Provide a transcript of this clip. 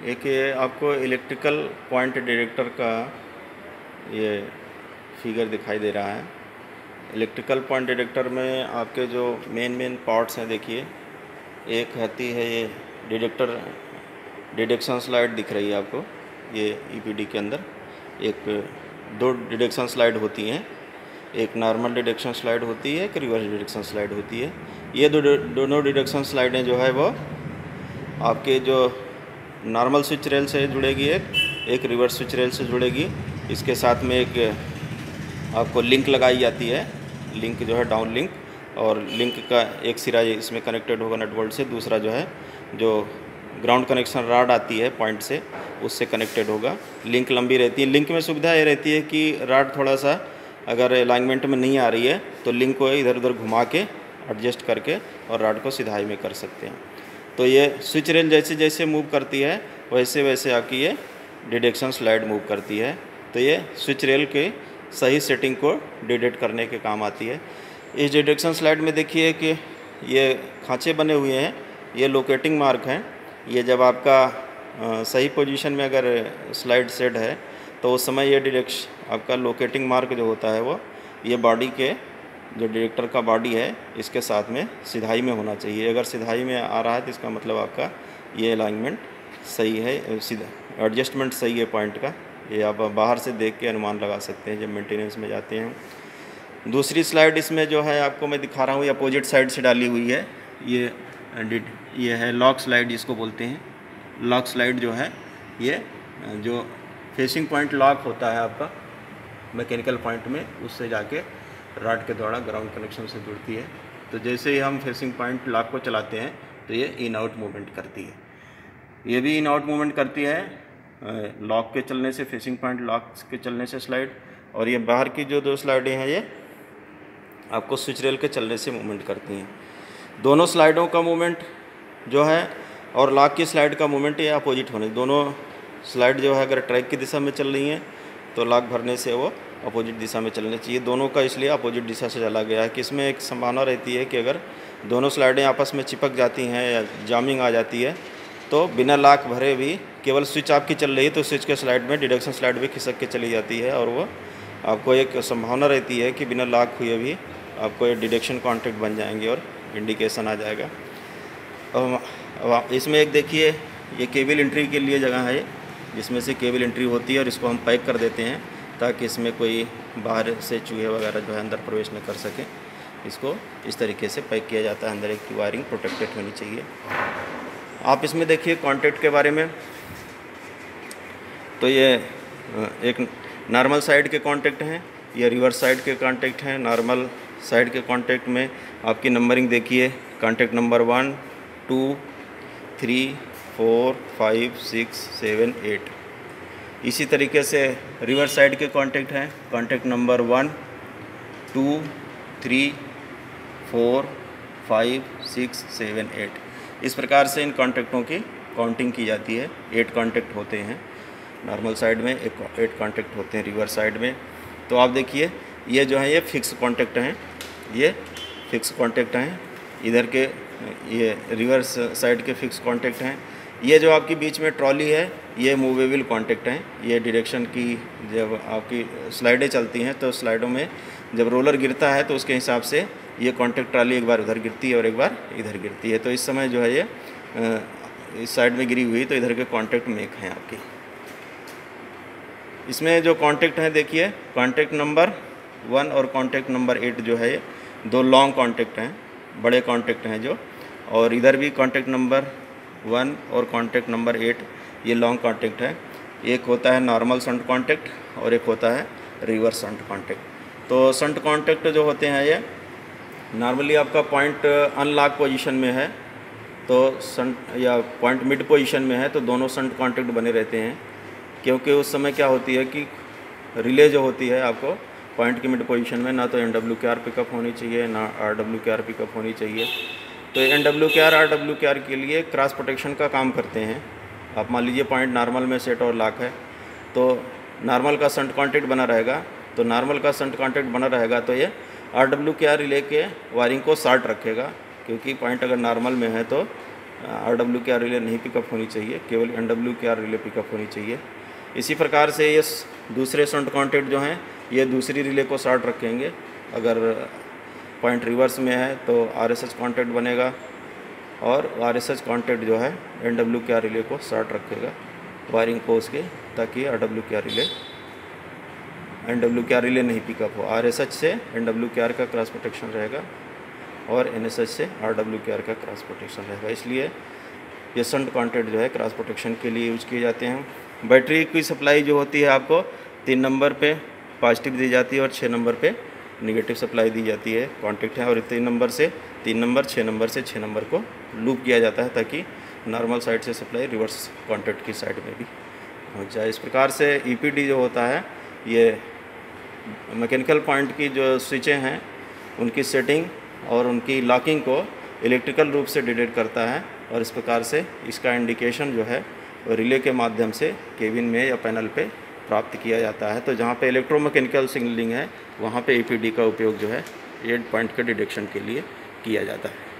एक ये आपको इलेक्ट्रिकल पॉइंट डिटेक्टर का ये फिगर दिखाई दे रहा है। इलेक्ट्रिकल पॉइंट डिटेक्टर में आपके जो मेन पार्ट्स हैं, देखिए एक आती है ये डिटेक्शन स्लाइड दिख रही है आपको, ये ईपीडी के अंदर एक दो डिटेक्शन स्लाइड होती हैं, एक नॉर्मल डिटेक्शन स्लाइड होती है, एक रिवर्स डिटेक्शन स्लाइड होती है। ये दोनों डिटेक्शन स्लाइडें जो है वो आपके जो नॉर्मल स्विच रेल से जुड़ेगी, एक रिवर्स स्विच रेल से जुड़ेगी। इसके साथ में एक आपको लिंक लगाई जाती है, लिंक जो है डाउन लिंक, और लिंक का एक सिरा इसमें कनेक्टेड होगा नट बोल्ट से, दूसरा जो है जो ग्राउंड कनेक्शन रॉड आती है पॉइंट से उससे कनेक्टेड होगा। लिंक लंबी रहती है। लिंक में सुविधा ये रहती है कि रॉड थोड़ा सा अगर अलाइनमेंट में नहीं आ रही है तो लिंक को इधर उधर घुमा के एडजस्ट करके और रॉड को सिधाई में कर सकते हैं। तो ये स्विच रेल जैसे जैसे मूव करती है वैसे वैसे आपकी ये डिटेक्शन स्लाइड मूव करती है। तो ये स्विच रेल के सही सेटिंग को डिटेक्ट करने के काम आती है। इस डिटेक्शन स्लाइड में देखिए कि ये खांचे बने हुए हैं, ये लोकेटिंग मार्क हैं। ये जब आपका सही पोजीशन में अगर स्लाइड सेट है तो उस समय ये डिटेक्शन आपका लोकेटिंग मार्क जो होता है वो ये बॉडी के जो डिटेक्टर का बॉडी है इसके साथ में सिधाई में होना चाहिए। अगर सिधाई में आ रहा है तो इसका मतलब आपका ये अलाइनमेंट सही है, सीधा एडजस्टमेंट सही है पॉइंट का। ये आप बाहर से देख के अनुमान लगा सकते हैं जब मेंटेनेंस में जाते हैं। दूसरी स्लाइड इसमें जो है आपको मैं दिखा रहा हूँ, ये अपोजिट साइड से डाली हुई है। ये है लॉक स्लाइड, इसको बोलते हैं। लॉक स्लाइड जो है ये जो फेसिंग पॉइंट लॉक होता है आपका मैकेनिकल पॉइंट में, उससे जाके रॉड के द्वारा ग्राउंड कनेक्शन से जुड़ती है। तो जैसे ही हम फेसिंग पॉइंट लॉक को चलाते हैं तो ये इन आउट मूवमेंट करती है। ये भी इन आउट मूवमेंट करती है लॉक के चलने से, फेसिंग पॉइंट लॉक के चलने से स्लाइड, और ये बाहर की जो दो स्लाइडें हैं ये आपको स्विच रेल के चलने से मूवमेंट करती हैं। दोनों स्लाइडों का मूवमेंट जो है और लॉक की स्लाइड का मूवमेंट ये अपोजिट होने, दोनों स्लाइड जो है अगर ट्रैक की दिशा में चल रही हैं तो लॉक भरने से वो अपोजिट दिशा में चलनी चाहिए। दोनों का इसलिए अपोजिट दिशा से चला गया है कि इसमें एक संभावना रहती है कि अगर दोनों स्लाइडें आपस में चिपक जाती हैं या जामिंग आ जाती है तो बिना लॉक भरे भी केवल स्विच आपकी चल रही है तो स्विच के स्लाइड में डिटेक्शन स्लाइड भी खिसक के चली जाती है, और वो आपको एक संभावना रहती है कि बिना लॉक हुए भी आपको ये डिटेक्शन कॉन्टैक्ट बन जाएंगे और इंडिकेशन आ जाएगा। अब इसमें एक देखिए ये केबल एंट्री के लिए जगह है जिसमें से केबल एंट्री होती है, और इसको हम पैक कर देते हैं ताकि इसमें कोई बाहर से चूहे वगैरह जो है अंदर प्रवेश न कर सके। इसको इस तरीके से पैक किया जाता है, अंदर एक की वायरिंग प्रोटेक्टेड होनी चाहिए। आप इसमें देखिए कॉन्टैक्ट के बारे में, तो ये एक नॉर्मल साइड के कॉन्टैक्ट हैं, ये रिवर्स साइड के कॉन्टैक्ट हैं। नॉर्मल साइड के कॉन्टैक्ट में आपकी नंबरिंग देखिए, कॉन्टैक्ट नंबर 1 2 3 4 5 6 7 8। इसी तरीके से रिवर्स साइड के कॉन्टैक्ट हैं, कॉन्टैक्ट नंबर 1 2 3 4 5 6 7 8। इस प्रकार से इन कॉन्टैक्टों की काउंटिंग की जाती है। 8 कॉन्टैक्ट होते हैं नॉर्मल साइड में, 8 कॉन्टैक्ट होते हैं रिवर्स साइड में। तो आप देखिए ये जो है ये फिक्स कॉन्टैक्ट हैं, ये फिक्स कॉन्टैक्ट हैं। इधर के ये रिवर्स साइड के फिक्स कॉन्टैक्ट हैं। ये जो आपकी बीच में ट्रॉली है ये मूवेबल कॉन्टैक्ट हैं। ये डायरेक्शन की जब आपकी स्लाइडें चलती हैं तो स्लाइडों में जब रोलर गिरता है तो उसके हिसाब से ये कॉन्टैक्ट ट्रॉली एक बार उधर गिरती है और एक बार इधर गिरती है। तो इस समय जो है ये इस साइड में गिरी हुई तो इधर के कॉन्टैक्ट मेक हैं आपकी। इसमें जो कॉन्टैक्ट हैं देखिए, कॉन्टैक्ट नंबर 1 और कॉन्टैक्ट नंबर 8 जो है ये 2 लॉन्ग कॉन्टैक्ट हैं, बड़े कॉन्टैक्ट हैं जो, और इधर भी कॉन्टैक्ट नंबर 1 और कॉन्टैक्ट नंबर 8 ये लॉन्ग कॉन्टैक्ट है। एक होता है नॉर्मल शंट कॉन्टैक्ट और एक होता है रिवर्स शंट कॉन्टैक्ट। तो शंट कॉन्टैक्ट जो होते हैं ये नॉर्मली आपका पॉइंट अनलॉक पोजीशन में है तो शंट, या पॉइंट मिड पोजीशन में है तो दोनों शंट कॉन्टैक्ट बने रहते हैं, क्योंकि उस समय क्या होती है कि रिले जो होती है आपको पॉइंट की मिड पोजीशन में ना तो NWKR पिकअप होनी चाहिए ना RWKR पिकअप होनी चाहिए। तो NWKR RWKR के लिए क्रॉस प्रोटेक्शन का काम करते हैं। आप मान लीजिए पॉइंट नॉर्मल में सेट और लॉक है तो नॉर्मल का शंट कॉन्टैक्ट बना रहेगा, तो नॉर्मल का शंट कॉन्टैक्ट बना रहेगा तो ये RWKR रिले के वायरिंग को शॉर्ट रखेगा, क्योंकि पॉइंट अगर नॉर्मल में है तो RWKR रिले नहीं पिकअप होनी चाहिए, केवल NWKR रिले पिकअप होनी चाहिए। इसी प्रकार से ये दूसरे शंट कॉन्टैक्ट जो हैं ये दूसरी रिले को शॉर्ट रखेंगे। अगर पॉइंट रिवर्स में है तो RSH कॉन्टैक्ट बनेगा और RSH कॉन्टैक्ट जो है NWKR रिले को शॉर्ट रखेगा वायरिंग पोज के, ताकि NWKR रिले नहीं पिकअप हो। RSH से NWKR का क्रॉस प्रोटेक्शन रहेगा और NSH से RWKR का क्रॉस प्रोटेक्शन रहेगा। इसलिए ये शंट कॉन्टैक्ट जो है क्रॉस प्रोटेक्शन के लिए यूज किए जाते हैं। बैटरी की सप्लाई जो होती है आपको 3 नंबर पे पॉजिटिव दी जाती है और 6 नंबर पे नेगेटिव सप्लाई दी जाती है कॉन्टैक्ट है, और 3 नंबर, 6 नंबर से 6 नंबर को लूप किया जाता है ताकि नॉर्मल साइड से सप्लाई रिवर्स कॉन्टैक्ट की साइड में भी पहुँच जाए। इस प्रकार से EPD जो होता है ये मैकेनिकल पॉइंट की जो स्विचें हैं उनकी सेटिंग और उनकी लॉकिंग को इलेक्ट्रिकल रूप से डिटेक्ट करता है, और इस प्रकार से इसका इंडिकेशन जो है रिले के माध्यम से केबिन में या पैनल पे प्राप्त किया जाता है। तो जहाँ पे इलेक्ट्रोमैकेनिकल सिग्नलिंग है वहाँ पे EPD का उपयोग जो है एड पॉइंट के डिटेक्शन के लिए किया जाता है।